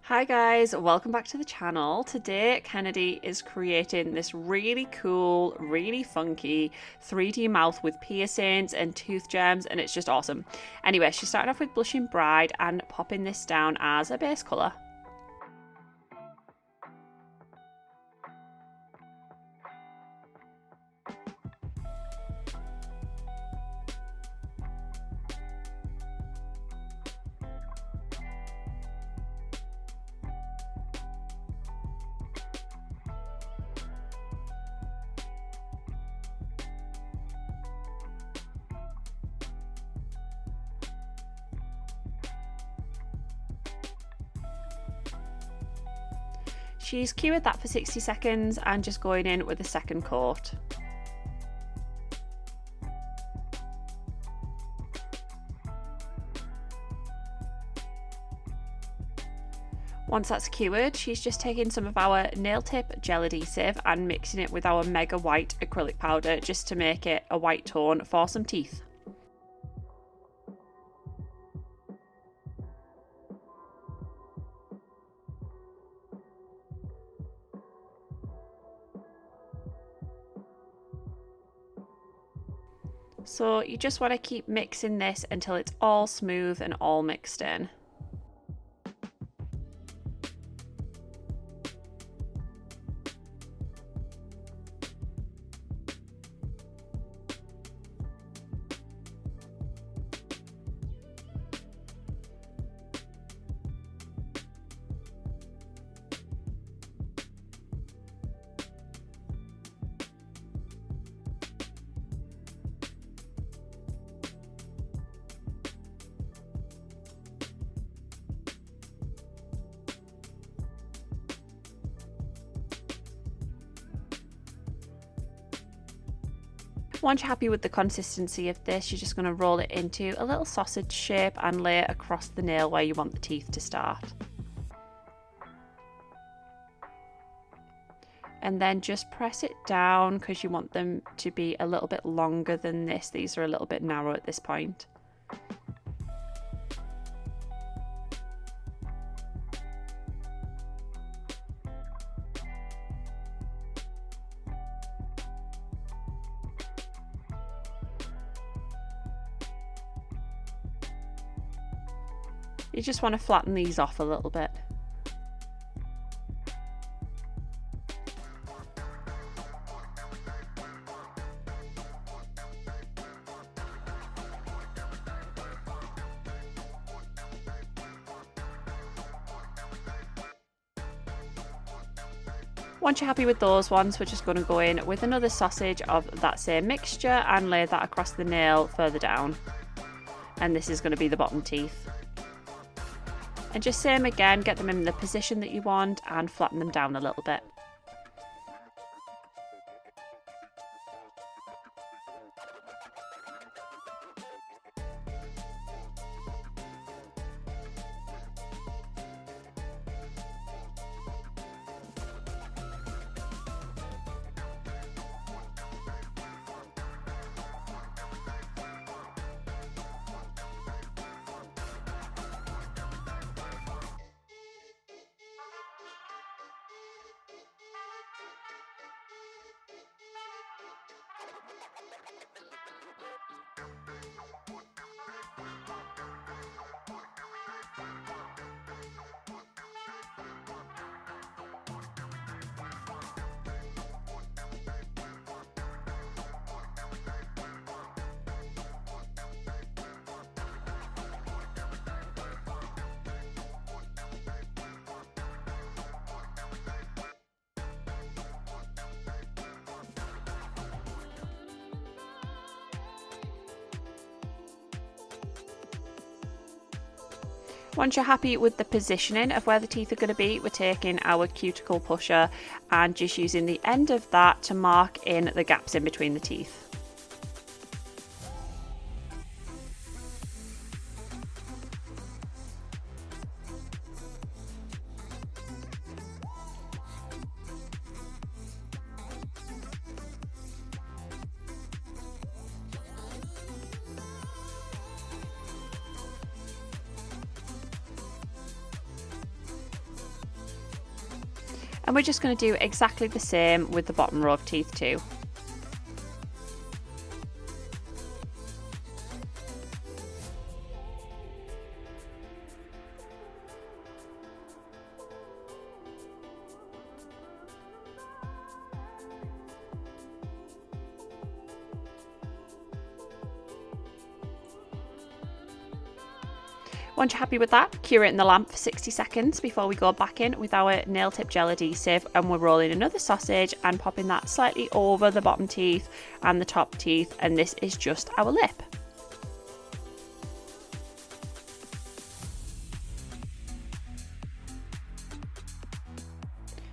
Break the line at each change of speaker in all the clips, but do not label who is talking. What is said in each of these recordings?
Hi guys, welcome back to the channel. Today Kenedi is creating this really cool, really funky 3D mouth with piercings and tooth gems, and it's just awesome. Anyway, she started off with Blushing Bride and popping this down as a base colour. She's cured that for 60 seconds and just going in with a second coat. Once that's cured, she's just taking some of our Nail Tip Gel Adhesive and mixing it with our mega white acrylic powder just to make it a white tone for some teeth. So you just want to keep mixing this until it's all smooth and all mixed in. Once you're happy with the consistency of this, you're just going to roll it into a little sausage shape and lay it across the nail where you want the teeth to start. And then just press it down because you want them to be a little bit longer than this. These are a little bit narrow at this point. You just want to flatten these off a little bit. Once you're happy with those ones, we're just going to go in with another sausage of that same mixture and lay that across the nail further down. And this is going to be the bottom teeth. And just same again, get them in the position that you want and flatten them down a little bit. Once you're happy with the positioning of where the teeth are going to be, we're taking our Cuticle Pusher and just using the end of that to mark in the gaps in between the teeth. And we're just going to do exactly the same with the bottom row of teeth too. Once you're happy with that, cure it in the lamp for 60 seconds before we go back in with our nail tip gel adhesive, and we're rolling another sausage and popping that slightly over the bottom teeth and the top teeth, and this is just our lip.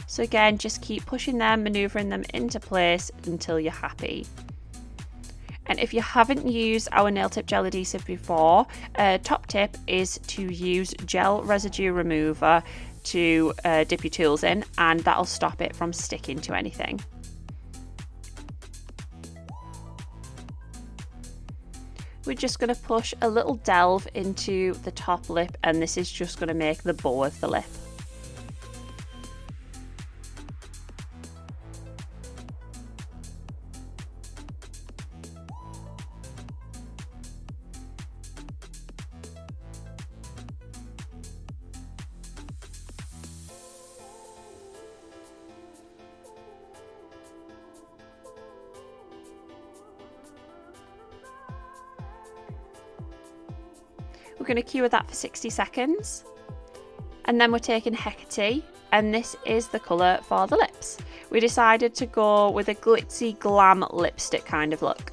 So again, just keep pushing them, maneuvering them into place until you're happy. And if you haven't used our nail tip gel adhesive before, top tip is to use gel residue remover to dip your tools in, and that'll stop it from sticking to anything. We're just going to push a little delve into the top lip, and this is just going to make the bow of the lip. We're going to cure that for 60 seconds, and then we're taking Hecate, and this is the colour for the lips. We decided to go with a glitzy glam lipstick kind of look.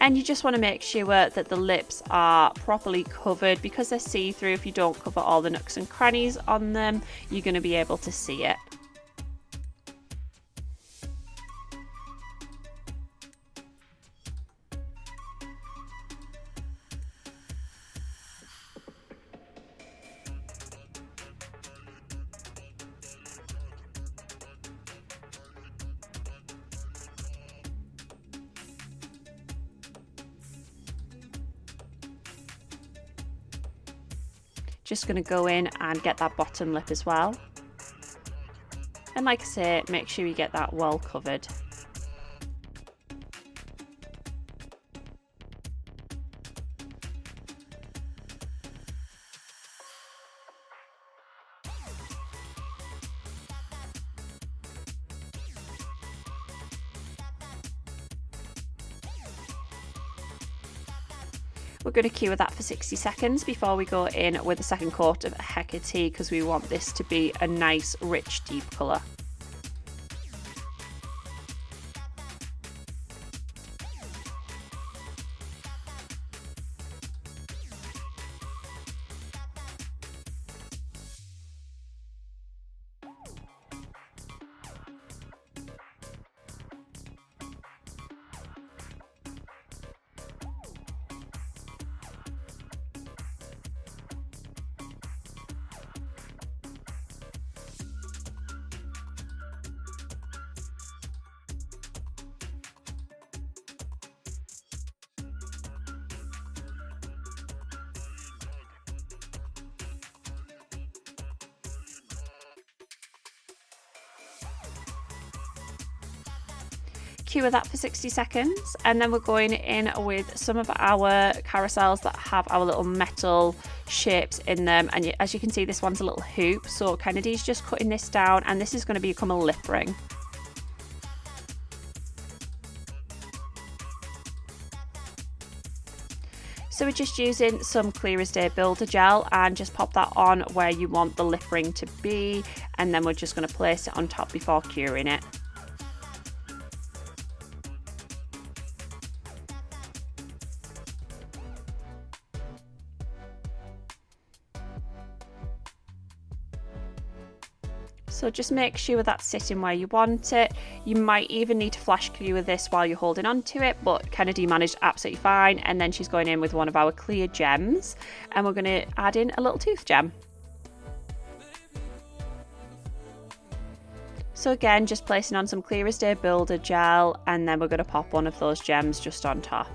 And you just want to make sure that the lips are properly covered, because they're see-through. If you don't cover all the nooks and crannies on them, you're going to be able to see it. Just going to go in and get that bottom lip as well. And like I say, make sure you get that well covered. We're going to cure that for 60 seconds before we go in with a second coat of Hecate, because we want this to be a nice, rich, deep colour. Cure that for 60 seconds, and then we're going in with some of our carousels that have our little metal shapes in them, and as you can see, this one's a little hoop, so Kenedi's just cutting this down, and this is going to become a lip ring. So we're just using some Clear as Day Builder Gel and just pop that on where you want the lip ring to be, and then we're just going to place it on top before curing it. So just make sure that's sitting where you want it. You might even need to flash cure this while you're holding on to it, but Kenedi managed absolutely fine. And then she's going in with one of our clear gems, and we're going to add in a little tooth gem. So again, just placing on some Clear as Day Builder Gel, and then we're going to pop one of those gems just on top.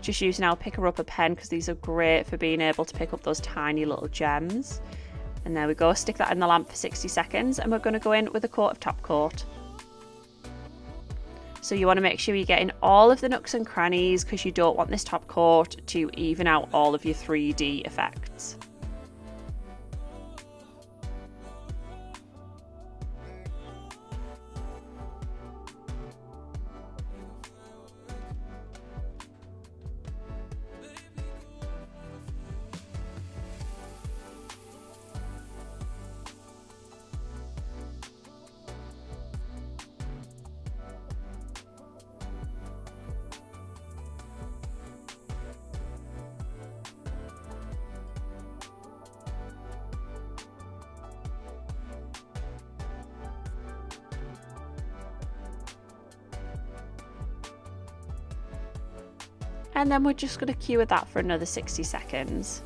just using our picker rubber pen because these are great for being able to pick up those tiny little gems. And there we go, stick that in the lamp for 60 seconds and we're going to go in with a coat of top coat. So you want to make sure you're getting all of the nooks and crannies because you don't want this top coat to even out all of your 3D effects. And then we're just going to cure that for another 60 seconds.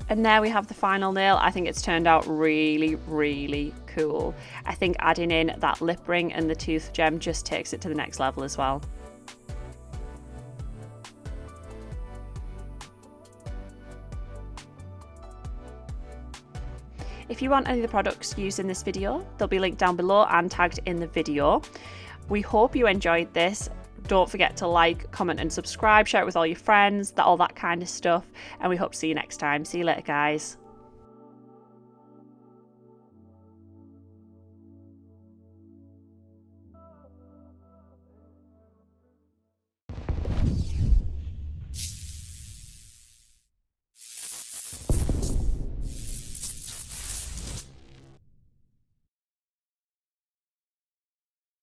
And there we have the final nail. I think it's turned out really, really cool. I think adding in that lip ring and the tooth gem just takes it to the next level as well. If you want any of the products used in this video, they'll be linked down below and tagged in the video. We hope you enjoyed this. Don't forget to like, comment and subscribe, share it with all your friends, all that kind of stuff. And we hope to see you next time. See you later, guys.